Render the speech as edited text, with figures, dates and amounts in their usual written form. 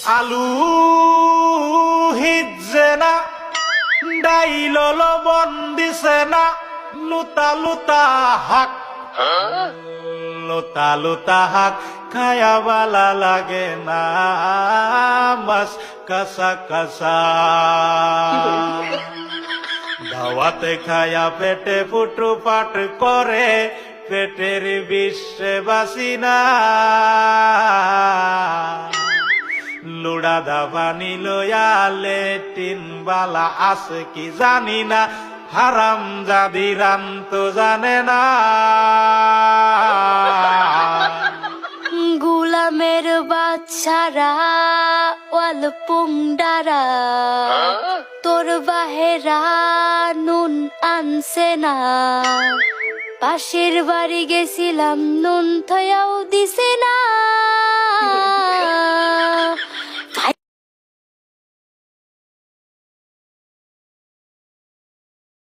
আলু হিজে না ডাইল লবণ দিছে না লুতা লুতা হাক লুতা লুতা হাক খায়া বালা লাগে না মাছ কাঁচা কাঁচা দাওয়াতে খায়া পেটে ফুটু পাট করে পেটের বিশ্বে বাসি না লুড়া দাবানি লয়ালে তিন বালা আছে কি জানি না হারাম জাদি রাম তো জানে না গুলামের বাচ্চারা ওয়াল পুংডারা তোর বাহেরা নুন আনছে না পাশের বাড়ি গেছিলাম নুন থয়াও দিছে না